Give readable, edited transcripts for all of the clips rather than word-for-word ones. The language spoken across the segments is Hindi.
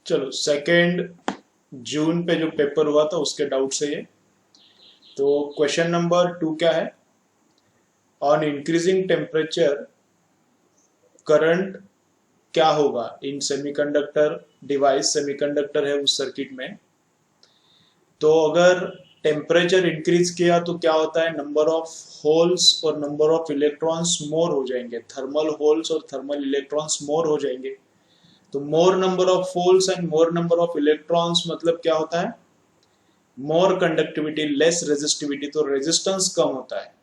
चलो 2 जून पे जो पेपर हुआ था उसके डाउट से ये। तो क्वेश्चन नंबर 2 क्या है? ऑन इंक्रीजिंग टेम्परेचर करंट क्या होगा इन सेमीकंडक्टर डिवाइस। सेमीकंडक्टर है उस सर्किट में। तो अगर टेम्परेचर इंक्रीज किया तो क्या होता है, नंबर ऑफ होल्स और नंबर ऑफ इलेक्ट्रॉन्स मोर हो जाएंगे। थर्मल होल्स और थर्मल इलेक्ट्रॉन्स मोर हो जाएंगे। तो मोर number of holes and more number of electrons मतलब क्या होता है, मोर कंडक्टिविटी लेस रेजिस्टिविटी। तो रेजिस्टेंस कम होता है।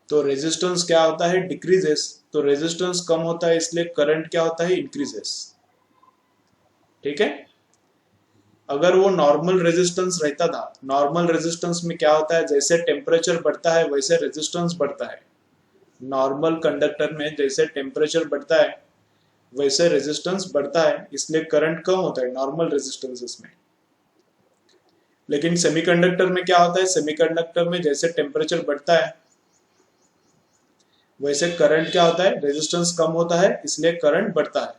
तो रेजिस्टेंस क्या होता है, डिक्रीजेस। तो रेजिस्टेंस कम होता है इसलिए करंट क्या होता है, इंक्रीजेस। ठीक है। अगर वो नॉर्मल रेजिस्टेंस रहता था, नॉर्मल रेजिस्टेंस में क्या होता है, जैसे टेम्परेचर बढ़ता है वैसे रेजिस्टेंस बढ़ता है। नॉर्मल कंडक्टर में जैसे टेम्परेचर बढ़ता है वैसे रेजिस्टेंस बढ़ता है, इसलिए करंट कम होता है नॉर्मल रेजिस्टेंसेस में। लेकिन सेमीकंडक्टर में क्या होता है, सेमीकंडक्टर में जैसे टेम्परेचर बढ़ता है वैसे करंट क्या होता है, रेजिस्टेंस कम होता है इसलिए करंट बढ़ता है।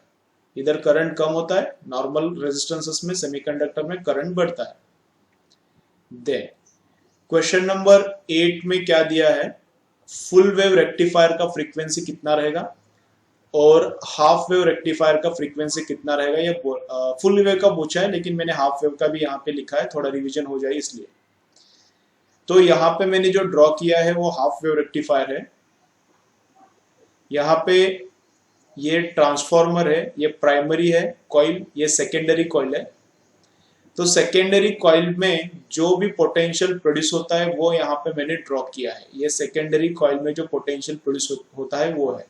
इधर करंट कम होता है, नॉर्मल रेजिस्टेंसेस में सेमीकंडक्टर में करंट बढ़ता है। दे क्वेश्चन नंबर 8 में क्या दिया है, फुल वेव रेक्टिफायर का फ्रीक्वेंसी कितना रहेगा और हाफ वेव रेक्टिफायर का फ्रीक्वेंसी कितना रहेगा। ये फुल वेव का पूछा है लेकिन मैंने हाफ वेव का भी यहाँ पे लिखा है, थोड़ा रिवीजन हो जाए इसलिए। तो यहाँ पे मैंने जो ड्रॉ किया है वो हाफ वेव रेक्टिफायर है। यहाँ पे ये ट्रांसफॉर्मर है, ये प्राइमरी है कॉइल, ये सेकेंडरी कॉइल है। तो सेकेंडरी कॉइल में जो भी पोटेंशियल प्रोड्यूस होता है वो यहाँ पे मैंने ड्रॉ किया है। ये सेकेंडरी कॉइल में जो पोटेंशियल प्रोड्यूस होता है वो है।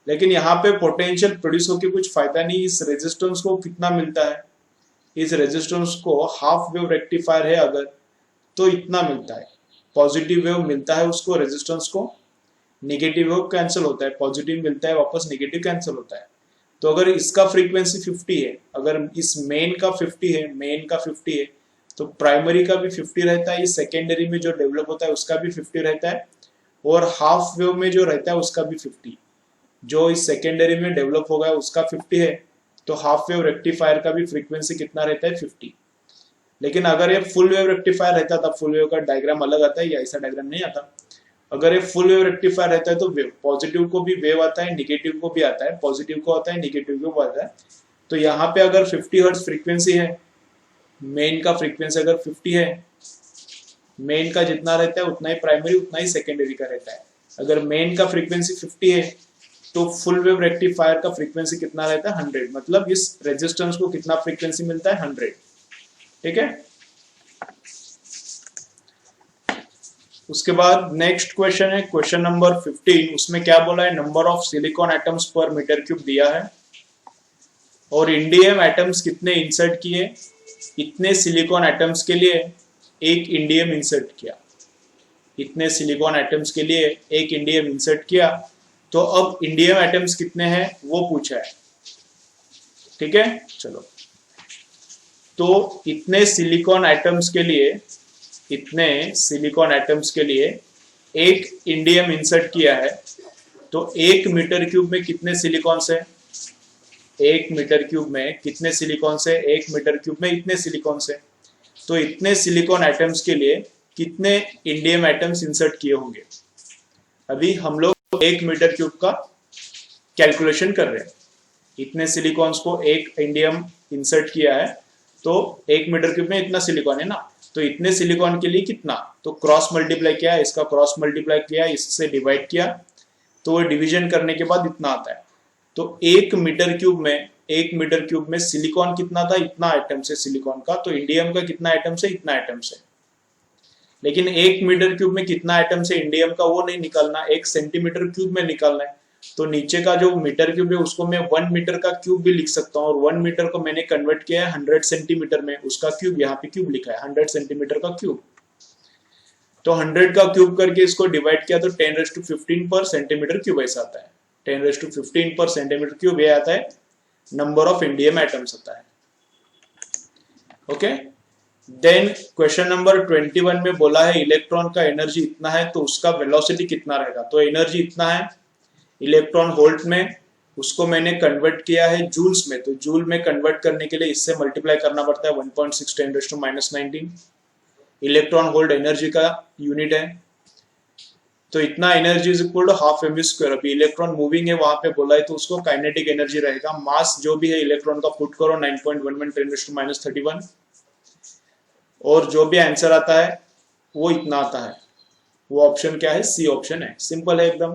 लेकिन यहाँ पे पोटेंशियल प्रोड्यूस होकर कुछ फायदा नहीं। इस रेजिस्टेंस को कितना मिलता है, इस रेजिस्टेंस को हाफ वेव रेक्टिफायर है अगर तो इतना मिलता है, पॉजिटिव वेव मिलता है उसको, रेजिस्टेंस को नेगेटिव वेव कैंसिल होता है, पॉजिटिव मिलता है वापस नेगेटिव कैंसिल होता है। तो अगर इसका फ्रीक्वेंसी 50 है, अगर इस मेन का 50 है, मेन का 50 है तो प्राइमरी का भी 50 रहता है, इस सेकेंडरी में जो डेवलप होता है उसका भी 50 रहता है, और हाफ वेव में जो रहता है उसका भी 50। जो इस सेकेंडरी में डेवलप होगा उसका 50 है, तो हाफ वेव रेक्टिफायर का भी फ्रीक्वेंसी कितना रहता है, 50। लेकिन अगर ये फुल वेव रेक्टिफायर रहता था, फुल वेव का डायग्राम अलग आता है, या ऐसा डायग्राम नहीं आता। अगर ये फुल वेव रेक्टिफायर रहता है तो वेव, पॉजिटिव को भी वेव आता है, नेगेटिव को भी आता है, पॉजिटिव को आता है, नेगेटिव को आता है। तो यहाँ पे अगर 50 हर्ट्ज फ्रीक्वेंसी है, मेन का फ्रीक्वेंसी अगर 50 है, मेन का जितना रहता है उतना ही प्राइमरी उतना ही सेकेंडरी का रहता है। अगर मेन का फ्रीक्वेंसी 50 है तो फुल वेव रेक्टिफायर का फ्रीक्वेंसी कितना रहता है, 100। मतलब इस रेजिस्टेंस को कितना फ्रीक्वेंसी मिलता है, 100। ठीक है। उसके बाद नेक्स्ट क्वेश्चन है क्वेश्चन नंबर 15। उसमें क्या बोला है, number of silicon atoms per meter cube दिया है और इंडियम एटम्स कितने इंसर्ट किए। इतने सिलिकॉन एटम्स के लिए एक इंडियम इंसर्ट किया, इतने सिलिकॉन एटम्स के लिए एक इंडियम इंसर्ट किया। तो अब इंडियम एटम्स कितने हैं वो पूछा है। ठीक है, चलो। तो इतने सिलिकॉन एटम्स के लिए, इतने सिलिकॉन एटम्स के लिए एक इंडियम इंसर्ट किया है। तो 1 मीटर क्यूब में कितने सिलिकॉन से, 1 मीटर क्यूब में कितने सिलिकॉन से, 1 मीटर क्यूब में इतने सिलिकॉन से। तो इतने सिलिकॉन एटम्स के लिए कितने इंडियम एटम्स इंसर्ट किए होंगे। अभी हम लोग 1 मीटर क्यूब का कैलकुलेशन कर रहे हैं। इतने सिलिकॉन्स को एक इंडियम इंसर्ट किया है, तो 1 मीटर क्यूब में इतना सिलिकॉन है ना, तो इतने सिलिकॉन के लिए कितना, तो क्रॉस मल्टीप्लाई किया, इसका क्रॉस मल्टीप्लाई किया, इससे डिवाइड किया, तो वो डिवीजन करने के बाद इतना आता है। तो 1 मीटर क्यूब में, 1 मीटर क्यूब में सिलिकॉन कितना था, इतना आइटम से सिलिकॉन का। तो इंडियम का कितना आइटम से, इतना आइटम से। लेकिन 1 मीटर क्यूब में कितना आइटम से इंडियम का वो नहीं निकालना, 1 सेंटीमीटर क्यूब में निकालना है। तो नीचे का जो मीटर क्यूब है उसको मैं 1 मीटर का क्यूब भी लिख सकता हूँ, और 1 मीटर को मैंने कन्वर्ट किया है 100 सेंटीमीटर में, उसका क्यूब यहाँ पे क्यूब लिखा है, 100 सेंटीमीटर का क्यूब। तो 100 का क्यूब करके इसको डिवाइड किया तो 10⁻15 पर सेंटीमीटर क्यूब ऐसा आता है। 10⁻15 पर सेंटीमीटर क्यूब ये आता है, नंबर ऑफ इंडियम एटम्स आता है। ओके। देन क्वेश्चन नंबर 21 में बोला है इलेक्ट्रॉन का एनर्जी इतना है तो उसका वेलोसिटी कितना रहेगा। तो एनर्जी इतना है इलेक्ट्रॉन वोल्ट में, उसको मैंने कन्वर्ट किया है जूल्स में, तो जूल में कन्वर्ट करने के लिए इससे मल्टीप्लाई करना पड़ता है 1.6 10⁻⁻19। इलेक्ट्रॉन होल्ड एनर्जी का यूनिट है, तो इतना energy is equal to half m square. अभी इलेक्ट्रॉन मूविंग है वहां पे बोला है तो उसको काइनेटिक एनर्जी रहेगा। मास जो भी है इलेक्ट्रॉन का पुट करो 9.11 10⁻31 और जो भी आंसर आता है वो इतना आता है। वो ऑप्शन क्या है? सी ऑप्शन है। सिंपल है एकदम।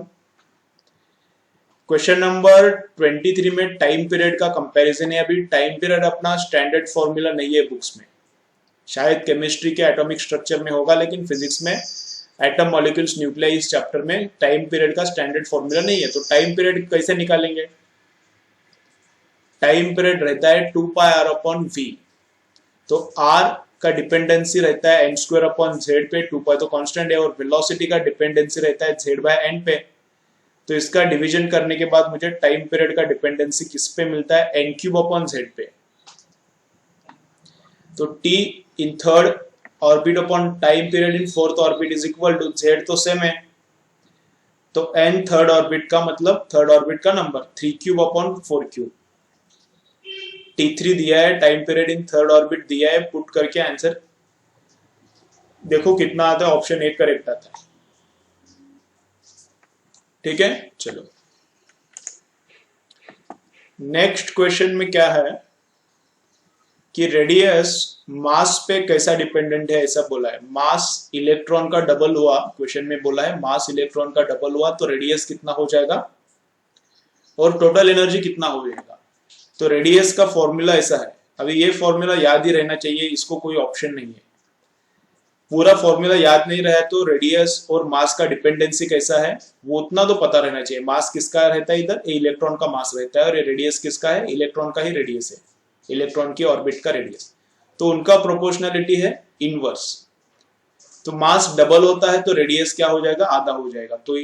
क्वेश्चन नंबर 23 में टाइम पीरियड का कंपैरिजन है। अभी टाइम पीरियड अपना स्टैंडर्ड फॉर्मूला नहीं है बुक्स में, शायद केमिस्ट्री के एटॉमिक स्ट्रक्चर में होगा, लेकिन फिजिक्स में एटम मॉलिक्यूल्स न्यूक्लियाई इस चैप्टर में टाइम पीरियड का स्टैंडर्ड फॉर्मूला नहीं है। तो टाइम पीरियड कैसे निकालेंगे? टाइम पीरियड रहता है 2πr/v। तो r का डिपेंडेंसी रहता है n² z पे, 2π तो कांस्टेंट है, और वेलोसिटी का डिपेंडेंसी रहता है z/n पे। तो इसका डिवीजन करने के बाद मुझे टाइम पीरियड का डिपेंडेंसी किस पे मिलता है? n³ z पे। तो t in third orbit upon time period in fourth orbit is equal to z तो सेम है, तो n थर्ड ऑर्बिट का मतलब थर्ड ऑर्बिट का नंबर 3³/4³ t3 दिया है। टाइम पीरियड इन थर्ड ऑर्बिट दिया है, पुट करके आंसर देखो कितना आता है। ऑप्शन ए करेक्ट आता है। ठीक है, चलो नेक्स्ट क्वेश्चन में क्या है कि रेडियस मास पे कैसा डिपेंडेंट है, ऐसा बोला है। मास इलेक्ट्रॉन का डबल हुआ, क्वेश्चन में बोला है मास इलेक्ट्रॉन का डबल हुआ तो रेडियस कितना हो जाएगा और टोटल एनर्जी कितना हो जाएगा। तो रेडियस का फॉर्मूला ऐसा है। अभी ये फॉर्मूला याद ही रहना चाहिए, इसको कोई ऑप्शन नहीं है। पूरा फॉर्मूला याद नहीं रहा तो रेडियस और मास का डिपेंडेंसी कैसा है वो उतना तो पता रहना चाहिए। मास किसका रहता है? इधर इलेक्ट्रॉन का मास रहता है, और ये रेडियस किसका है? इलेक्ट्रॉन का ही रेडियस है, इलेक्ट्रॉन की ऑर्बिट का रेडियस। तो उनका प्रोपोर्शनलिटी है इनवर्स। तो मास डबल होता है तो रेडियस क्या हो जाएगा? आधा हो जाएगा। तो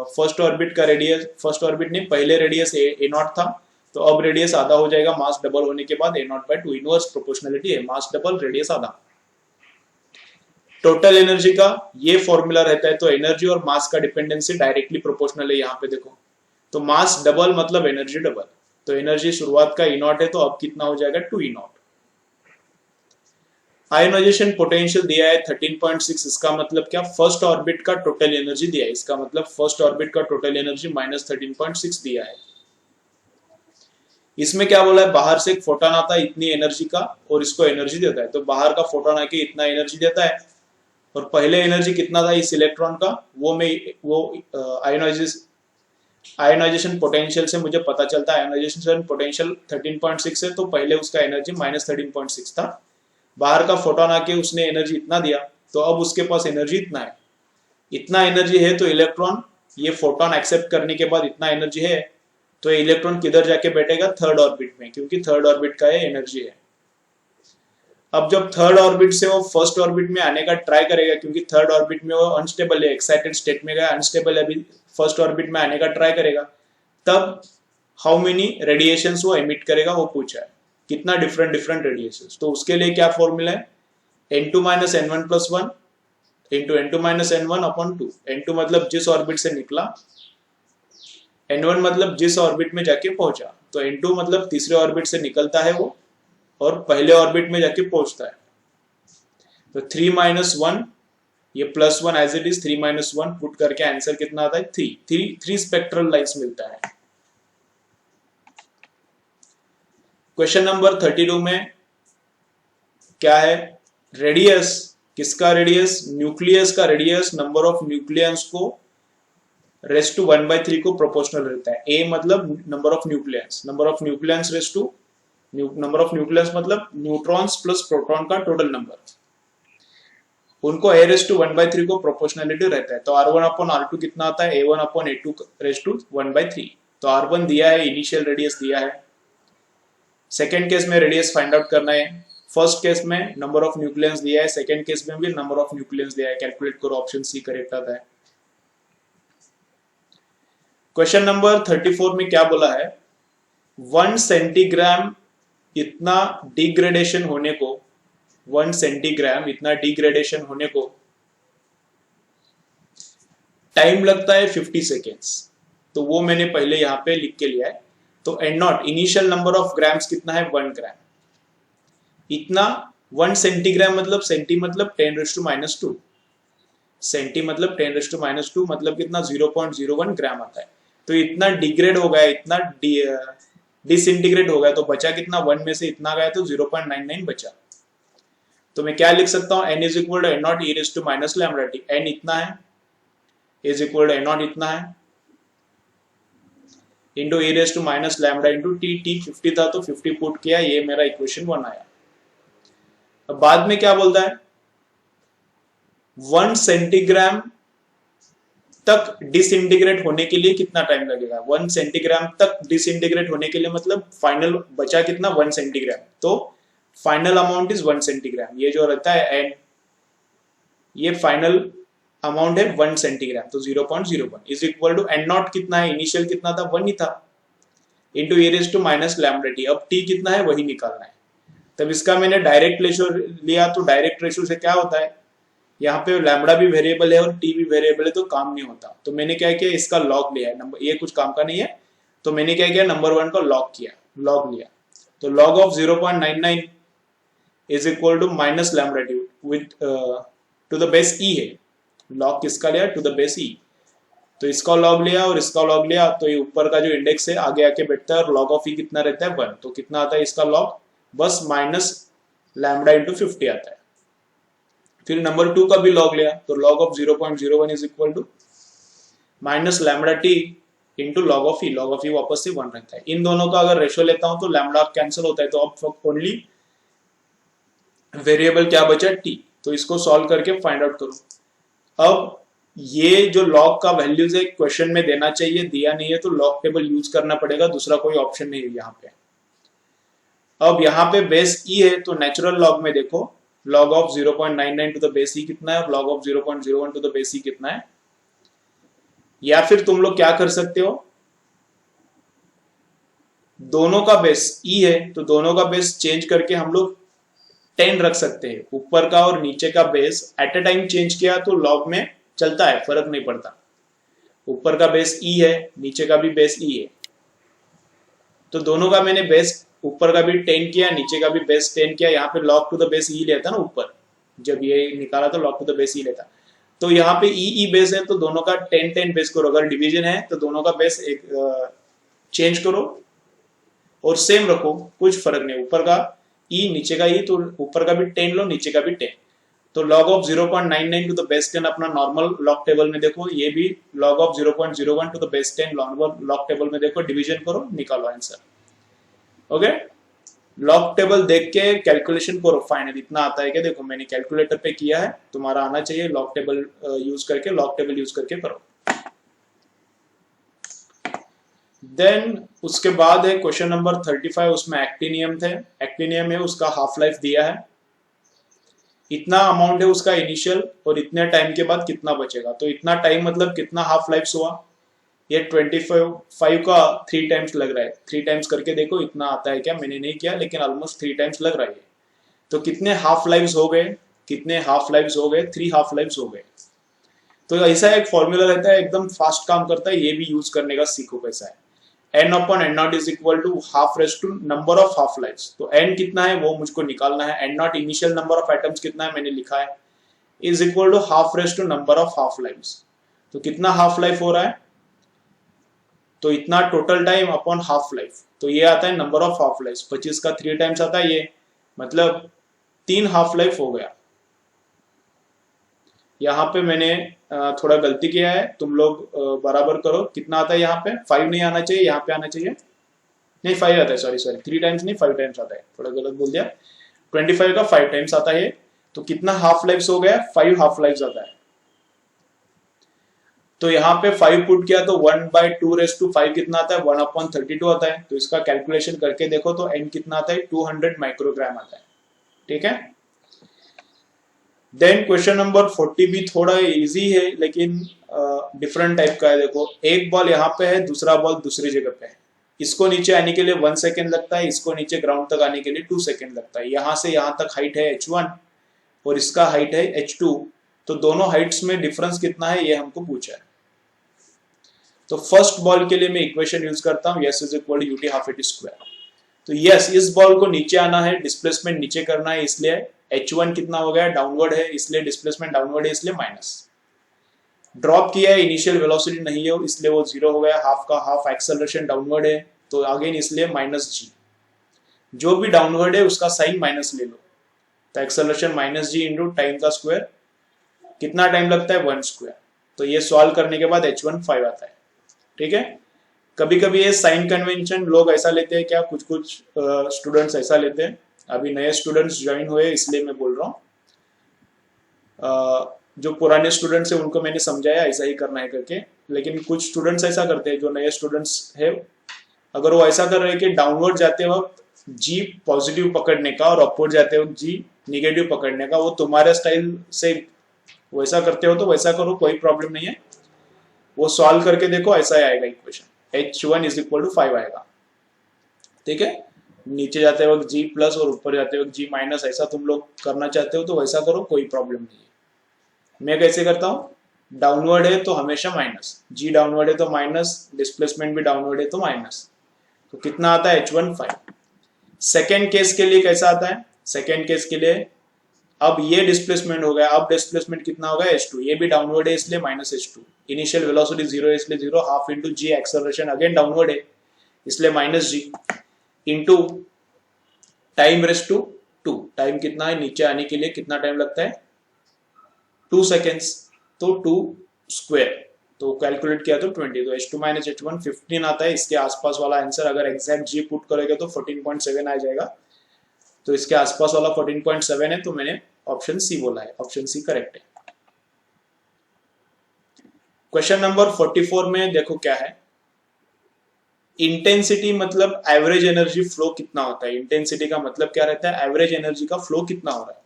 फर्स्ट ऑर्बिट का रेडियस, फर्स्ट ऑर्बिट नहीं, पहले रेडियस a0 था, तो अब रेडियस आधा हो जाएगा मास डबल होने के बाद। a0/2 इनवर्स प्रोपोर्शनलिटी है, मास डबल रेडियस आधा। टोटल एनर्जी का ये फॉर्मूला रहता है, तो एनर्जी और मास का डिपेंडेंसी डायरेक्टली प्रोपोर्शनल है। यहाँ पे देखो, तो मास डबल मतलब एनर्जी डबल। तो एनर्जी शुरुआत का E0 है, तो अब कितना हो जाएगा? 2E0। आयोनाइजेशन पोटेंशियल दिया है 13.6। इसका मतलब क्या? फर्स्ट ऑर्बिट का टोटल एनर्जी दिया है, इसका मतलब फर्स्ट ऑर्बिट का टोटल एनर्जी -13.6 दिया है। इसमें क्या बोला है? बाहर से एक फोटोन आता है इतनी एनर्जी का और इसको एनर्जी देता है। तो बाहर का फोटोन आके इतना एनर्जी देता है, और पहले एनर्जी कितना था इस इलेक्ट्रॉन का वो आयोनाइजेशन पोटेंशियल से मुझे पता चलता है। आयोनाइजेशन पोटेंशियल 13.6 है, तो पहले उसका एनर्जी -13.6 था। बाहर का फोटोन आके उसने एनर्जी इतना दिया, तो अब उसके पास एनर्जी इतना है। इतना एनर्जी है तो इलेक्ट्रॉन, ये फोटोन एक्सेप्ट करने के बाद इतना एनर्जी है, तो इलेक्ट्रॉन किधर जाके बैठेगा? थर्ड ऑर्बिट में, क्योंकि थर्ड ऑर्बिट का ये एनर्जी है। अब जब थर्ड ऑर्बिट से वो फर्स्ट ऑर्बिट में आने का ट्राई करेगा, क्योंकि थर्ड ऑर्बिट में वो अनस्टेबल है, एक्साइटेड स्टेट में गया, अनस्टेबल है, अभी फर्स्ट ऑर्बिट में आने का ट्राई करेगा, तब हाउ मेनी रेडिएशंस वो एमिट करेगा वो पूछा है, कितना डिफरेंट रेडिएशंस। तो उसके लिए क्या फॉर्मूला है? n2 - n1 + 1 into n2 - n1/2। n2 मतलब जिस ऑर्बिट से निकला, n1 मतलब जिस ऑर्बिट में जाके पहुंचा। तो n2 मतलब तीसरे ऑर्बिट से निकलता है वो और पहले ऑर्बिट में जाके पहुंचता है। तो 3 - 1, ये +1 एज इट इज, 3 - 1 पुट करके आंसर कितना आता है? 3 स्पेक्ट्रल लाइन्स मिलता है। क्वेश्चन नंबर 32 में क्या है? रेडियस, किसका रेडियस? न्यूक्लियस का रेडियस नंबर ऑफ न्यूक्लियंस को रेस टू 1/3 को प्रोपोर्शनल रहता है। ए मतलब number of nucleons, number of nucleons raise to number of nucleus मतलब न्यूट्रॉन्स प्लस प्रोटॉन का टोटल नंबर, उनको a रेस टू 1/3 को प्रोपोर्शनलिटी रहता है। तो r1/r2 कितना आता है? a1/a2 race to 1/3। तो r1 दिया है, इनिशियल रेडियस दिया है। सेकेंड केस में रेडियस फाइंड आउट करना है। फर्स्ट केस में नंबर ऑफ न्यूक्लियंस दिया है, सेकेंड केस में भी नंबर ऑफ न्यूक्लियंस दिया है। कैलकुलेट करो, ऑप्शन सी करेक्ट आता है। क्वेश्चन नंबर 34 में क्या बोला है? 1 सेंटीग्राम इतना डिग्रेडेशन होने को, 1 सेंटीग्राम इतना डिग्रेडेशन होने को टाइम लगता है 50 सेकेंड्स। तो वो मैंने पहले यहाँ पे लिख के लिया है। तो n naught initial number of grams कितना है 1 ग्राम। इतना 1 सेंटीग्राम मतलब सेंटी मतलब 10⁻², सेंटी मतलब 10⁻² मतलब कितना 0.01 ग्राम आता है। तो इतना डिग्रेड हो गया, इतना डिसइंटीग्रेट हो गया, तो बचा कितना 1 में से इतना गया तो 0.99 बचा। तो मैं क्या लिख सकता हूँ n is equal to n naught e raise to minus lambda t, n इतना है is equal to n naught इतना है into e raise to minus lambda into t, t 50 था तो 50 पुट किया, ये मेरा इक्वेशन 1 आया। अब बाद में क्या बोलता है 1 सेंटीग्राम तक डिसइंटीग्रेट होने के लिए कितना टाइम लगेगा। 1 सेंटीग्राम तक डिसइंटीग्रेट होने के लिए मतलब फाइनल बचा कितना 1 सेंटीग्राम, तो फाइनल अमाउंट इज 1 सेंटीग्राम। ये जो रहता है एन, ये फाइनल अमाउंट है 1 सेंटीग्राम, तो 0.01 is equal to n naught कितना है, इनिशियल कितना था 1 ही था, into e raise to minus lambda t. अब टी कितना है वही निकालना है। तब इसका मैंने डायरेक्ट रेशो लिया, तो डायरेक्ट रेशो से क्या होता है, यहाँ पे लैम्डा भी वेरिएबल है और टी भी वेरिएबल है, तो काम नहीं होता। तो मैंने क्या किया, इसका लॉग लिया है, नंबर ये कुछ काम का नहीं है, तो मैंने क्या किया नंबर 1 का लॉग किया, लॉग लिया। तो log of 0.99 is equal to minus lambda t with to the base e है। लॉग किसका लिया, टू द बेस ई। तो इसका लॉग लिया और इसका लॉग लिया, तो ये ऊपर का जो इंडेक्स है आगे आके बैठता है, और लॉग ऑफ ई कितना रहता है 1, तो कितना आता है इसका लॉग, बस माइनस लैम्डा इंटू 50 आता है। फिर नंबर 2 का भी लॉग लिया, तो log of 0.01 is equal to minus lambda t into log of e, log of e वापस से 1 रहता है। इन दोनों का अगर रेशो लेता हूं तो लैम्डा कैंसिल होता है, तो अब ओनली वेरिएबल क्या बचा टी, तो इसको सॉल्व करके फाइंड आउट करो। अब ये जो लॉग का वैल्यूज है क्वेश्चन में देना चाहिए, दिया नहीं है तो लॉग टेबल यूज करना पड़ेगा, दूसरा कोई ऑप्शन नहीं है यहाँ पे। अब यहाँ पे बेस ई है, तो नेचुरल लॉग में देखो log of 0.99 to the base e कितना है और log of 0.01 to the base e कितना है। या फिर तुम लोग क्या कर सकते हो, दोनों का बेस ई है तो दोनों का बेस चेंज करके हम लोग 10 रख सकते हैं, ऊपर का और नीचे का base at a time change किया तो लॉग में चलता है, फर्क नहीं पड़ता। ऊपर का बेस ई है, नीचे का भी बेस ई है, तो दोनों का मैंने बेस ऊपर का भी 10 किया, नीचे का भी बेस 10 किया। यहाँ पे लॉग टू द बेस ई लेता ना, ऊपर जब ये निकाला तो लॉग टू द बेस ई लेता, तो यहाँ पे ई बेस है तो दोनों का 10 बेस करो। अगर डिवीजन है तो दोनों का बेस एक चेंज करो और सेम रखो, कुछ फर्क नहीं, ऊपर का ई नीचे का ई, तो ऊपर का भी 10 लो नीचे का भी 10। तो log of 0.99 to the base 10 अपना नॉर्मल लॉग टेबल में देखो, ये भी log of 0.01 to the base 10 log table में देखो, डिवीजन करो, निकालो आंसर। ओके, लॉग टेबल देख के कैलकुलेशन करो, फाइनल इतना आता है क्या, देखो मैंने कैलकुलेटर पे किया है, तुम्हारा आना चाहिए, लॉग टेबल यूज करके, लॉग टेबल यूज करके करो। देन उसके बाद है क्वेश्चन नंबर 35, उसमें एक्टिनियम थे, एक्टिनियम है, उसका हाफ लाइफ दिया है, इतना अमाउंट है उसका इनिशियल और इतने टाइम के बाद कितना बचेगा। तो इतना टाइम मतलब कितना हाफ लाइफ हुआ, ये 25 का 3 टाइम्स लग रहा है, 3 टाइम्स करके देखो इतना आता है क्या, मैंने नहीं किया लेकिन ऑलमोस्ट 3 टाइम्स लग रहा है। तो कितने हाफ लाइव्स हो गए, कितने हाफ लाइव्स हो गए, 3 हाफ लाइव्स हो गए। तो ऐसा एक फॉर्मूला रहता है, एकदम फास्ट काम करता है, ये भी यूज करने का सीखो कैसा है। n upon n naught is equal to half raise to number of half lives. तो n कितना है वो मुझको निकालना है, n naught initial number of atoms कितना है मैंने लिखा है, is equal to half raise to number of half lives. तो कितना हाफ लाइफ हो रहा है, तो इतना total time upon half life, तो ये आता है नंबर ऑफ हाफ लाइफ, 25 का 3 टाइम्स आता है, ये मतलब 3 हाफ लाइफ हो गया। यहाँ पे मैंने थोड़ा गलती किया है, तुम लोग बराबर करो, कितना आता है यहाँ पे, 5 नहीं आना चाहिए, यहाँ पे आना चाहिए, नहीं 5 आता है, सॉरी 3 टाइम्स नहीं 5 टाइम्स आता है, थोड़ा गलत बोल दिया, 25 का 5 टाइम्स आता है। तो कितना हाफ लाइफ हो गया, 5 हाफ लाइफ आता है। तो यहाँ पे 5 पुट किया तो 1/2⁵ कितना आता है, 1/32 आता है। तो इसका कैलकुलेशन करके देखो तो n कितना आता है, 200 माइक्रोग्राम आता है। ठीक है, देन क्वेश्चन नंबर 40 भी थोड़ा इजी है लेकिन डिफरेंट टाइप का है। देखो एक बॉल यहाँ पे है, दूसरा बॉल दूसरी जगह पे है, इसको नीचे आने के लिए 1 सेकेंड लगता है, इसको नीचे ग्राउंड तक आने के लिए 2 सेकेंड लगता है। यहाँ से यहाँ तक हाइट है h1 और इसका हाइट है h2, तो दोनों हाइट्स में डिफरेंस कितना है ये हमको पूछा है। तो फर्स्ट बॉल के लिए मैं इक्वेशन यूज करता हूं, s is equal to u t half a t square. तो यस, इस बॉल को नीचे आना है, डिस्प्लेसमेंट नीचे करना है, इसलिए h1 कितना हो गया, डाउनवर्ड है, इसलिए डिस्प्लेसमेंट डाउनवर्ड है, इसलिए माइनस। ड्रॉप किया है, इनिशियल वेलोसिटी नहीं है इसलिए वो जीरो हो गया, हाफ का हाफ, एक्सेलरेशन डाउनवर्ड है तो अगेन इसलिए माइनस जी। जो भी डाउनवर्ड है उसका साइन माइनस ले लो, तो acceleration minus g into time का स्क्वायर, कितना टाइम लगता है 1 स्क्वायर। तो ये सॉल्व करने के बाद h1 5 आता है। ठीक है, कभी कभी ये साइन कन्वेंशन लोग ऐसा लेते हैं क्या, कुछ कुछ स्टूडेंट्स ऐसा लेते हैं, अभी नए स्टूडेंट्स ज्वाइन हुए इसलिए मैं बोल रहा हूँ, जो पुराने स्टूडेंट्स हैं उनको मैंने समझाया ऐसा ही करना है करके, लेकिन कुछ स्टूडेंट्स ऐसा करते हैं जो नए स्टूडेंट्स है, अगर वो ऐसा कर रहे हैं कि डाउनवर्ड जाते वक्त जी पॉजिटिव पकड़ने का और अपवर्ड जाते वक्त जी निगेटिव पकड़ने का, वो तुम्हारे स्टाइल से वैसा करते हो तो वैसा करो, कोई प्रॉब्लम नहीं है, वो सॉल्व करके देखो ऐसा ही आएगा equation, h1 is equal to 5 आएगा। ठीक है, नीचे जाते वक्त जी प्लस और ऊपर जाते वक्त जी माइनस, ऐसा तुम लोग करना चाहते हो तो वैसा करो, कोई प्रॉब्लम नहीं है। मैं कैसे करता हूँ, डाउनवर्ड है तो हमेशा माइनस, जी डाउनवर्ड है तो माइनस, डिस्प्लेसमेंट भी डाउनवर्ड है तो माइनस, तो कितना आता है h1 5। सेकेंड केस के लिए कैसा आता है, सेकेंड केस के लिए अब ये डिस्प्लेसमेंट हो गया, अब डिस्प्लेसमेंट कितना होगा h2, ये भी डाउनवर्ड है इसलिए minus h2, initial velocity zero है इसलिए zero, half into g, acceleration again downward है इसलिए minus g, into time raise to 2, time कितना है नीचे आने के लिए, कितना टाइम लगता है 2 सेकेंड्स, तो 2 स्क्वायर, तो कैलकुलेट किया तो 20, तो h2 माइनस h1 15 आता है। इसके आसपास वाला आंसर अगर एग्जैक्ट जी पुट करेगा तो 14.7 आ जाएगा, तो इसके आसपास वाला 14.7 है, तो मैंने ऑप्शन सी बोला है, ऑप्शन सी करेक्ट है। क्वेश्चन नंबर 44 में देखो क्या है, इंटेंसिटी मतलब एवरेज एनर्जी फ्लो कितना होता है, इंटेंसिटी का मतलब क्या रहता है, एवरेज एनर्जी का फ्लो कितना हो रहा है,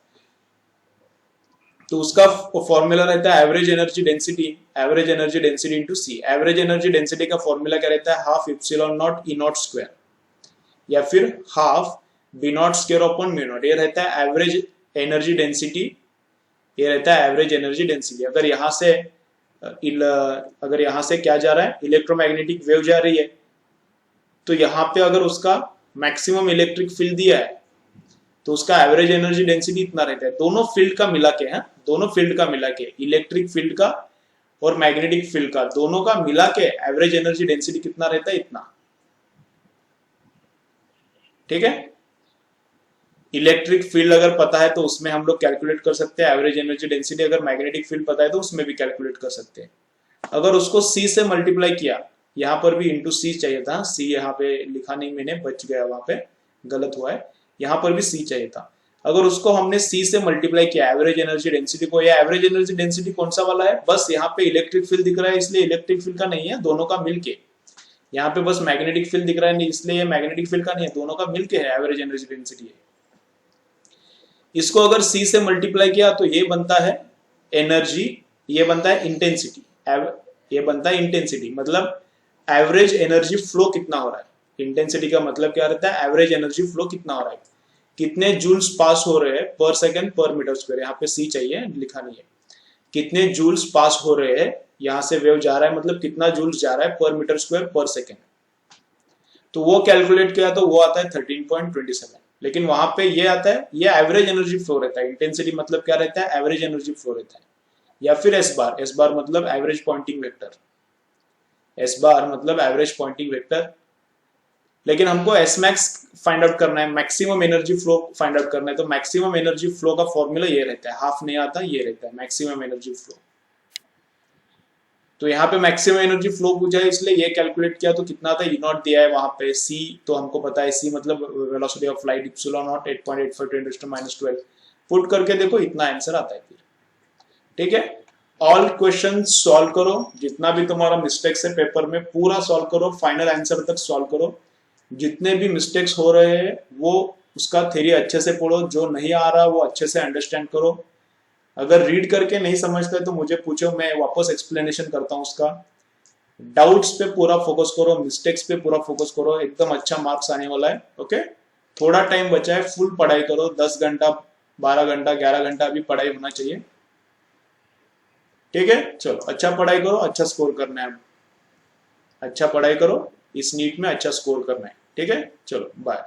तो उसका फॉर्मूला रहता है average energy density into c. Average energy density का फॉर्मूला क्या रहता है, half epsilon naught e naught square या फिर half b naught square upon mu naught, ये रहता है एवरेज एनर्जी डेंसिटी, ये रहता है एवरेज एनर्जी डेंसिटी। अगर यहाँ से क्या जा रहा है, इलेक्ट्रोमैग्नेटिक वेव जा रही है, तो यहाँ पे अगर उसका मैक्सिमम इलेक्ट्रिक फील्ड दिया है तो उसका एवरेज एनर्जी डेंसिटी इतना रहता है, दोनों फील्ड का मिला के, दोनों फील्ड का मिला के, इलेक्ट्रिक फील्ड का और मैग्नेटिक फील्ड का, दोनों का मिला के एवरेज एनर्जी डेंसिटी कितना रहता है, इतना। ठीक है, इलेक्ट्रिक फील्ड अगर पता है तो उसमें हम लोग कैलकुलेट कर सकते हैं एवरेज एनर्जी डेंसिटी, अगर मैग्नेटिक फील्ड पता है तो उसमें भी कैलकुलेट कर सकते हैं। अगर उसको सी से मल्टीप्लाई किया, यहाँ पर भी इंटू सी चाहिए था, सी यहाँ पे लिखा नहीं मैंने, बच गया, वहां पे गलत हुआ है, यहाँ पर भी सी चाहिए था। अगर उसको हमने सी से मल्टीप्लाई किया एवरेज एनर्जी डेंसिटी को, या एवरेज एनर्जी डेंसिटी कौन सा वाला है, बस यहाँ पे इलेक्ट्रिक फील्ड दिख रहा है इसलिए इलेक्ट्रिक फील्ड का नहीं है, दोनों का मिलके, यहाँ पे बस मैग्नेटिक फील्ड दिख रहा है नहीं इसलिए ये मैग्नेटिक फील्ड का नहीं है, दोनों का मिलके है एवरेज एनर्जी डेंसिटी है। इसको अगर सी से मल्टीप्लाई किया तो ये बनता है एनर्जी, ये बनता है इंटेंसिटी, ये बनता है इंटेंसिटी, मतलब एवरेज एनर्जी फ्लो कितना हो रहा है। इंटेंसिटी का मतलब क्या रहता है, एवरेज एनर्जी फ्लो कितना हो रहा है, कितने जूल्स पास हो रहे हैं पर सेकंड पर मीटर स्क्वायर, यहाँ पे सी चाहिए, लिखा नहीं है, कितने जूल्स पास हो रहे हैं, यहाँ से वेव जा रहा है मतलब कितना जूल्स जा रहा है पर मीटर स्क्वायर पर सेकंड, तो वो कैलकुलेट किया तो वो आता है 13.27, लेकिन वहां पे ये आता है, ये एवरेज एनर्जी फ्लो रहता है, इंटेंसिटी मतलब क्या रहता है, एवरेज एनर्जी फ्लो रहता है, या फिर एस बार मतलब average Poynting vector, S bar मतलब एवरेज पॉइंटिंग वेक्टर, लेकिन हमको एस मैक्स फाइंड आउट करना है, maximum energy flow find out करना है, तो मैक्सिमम एनर्जी फ्लो का फॉर्मूला ये रहता है, हाफ नहीं आता, ये रहता है मैक्सिमम एनर्जी फ्लो। तो यहाँ पे मैक्सिमम एनर्जी फ्लो पूछा है इसलिए ये कैलकुलेट किया, तो कितना था, ई नॉट दिया है वहां पे, सी तो हमको पता है, सी मतलब velocity of light epsilon not 8.85 × 10⁻12, put करके देखो इतना आंसर आता है फिर। ठीक है, ऑल क्वेश्चन सॉल्व करो, जितना भी तुम्हारा मिस्टेक्स है पेपर में पूरा सॉल्व करो, फाइनल आंसर तक सॉल्व करो, जितने भी मिस्टेक्स हो रहे हैं वो उसका थ्योरी अच्छे से पढ़ो, जो नहीं आ रहा वो अच्छे से अंडरस्टैंड करो, अगर रीड करके नहीं समझते तो मुझे पूछो, मैं वापस एक्सप्लेनेशन करता हूँ उसका। डाउट्स पे पूरा फोकस करो, मिस्टेक्स पे पूरा फोकस करो, एकदम अच्छा मार्क्स आने वाला है। ओके, थोड़ा टाइम बचा है, फुल पढ़ाई करो, 10 घंटा 12 घंटा 11 घंटा अभी पढ़ाई होना चाहिए। ठीक है, चलो अच्छा पढ़ाई करो, अच्छा स्कोर करना है। अच्छा पढ़ाई करो, इस नीट में अच्छा स्कोर करना है। ठीक है, चलो बाय।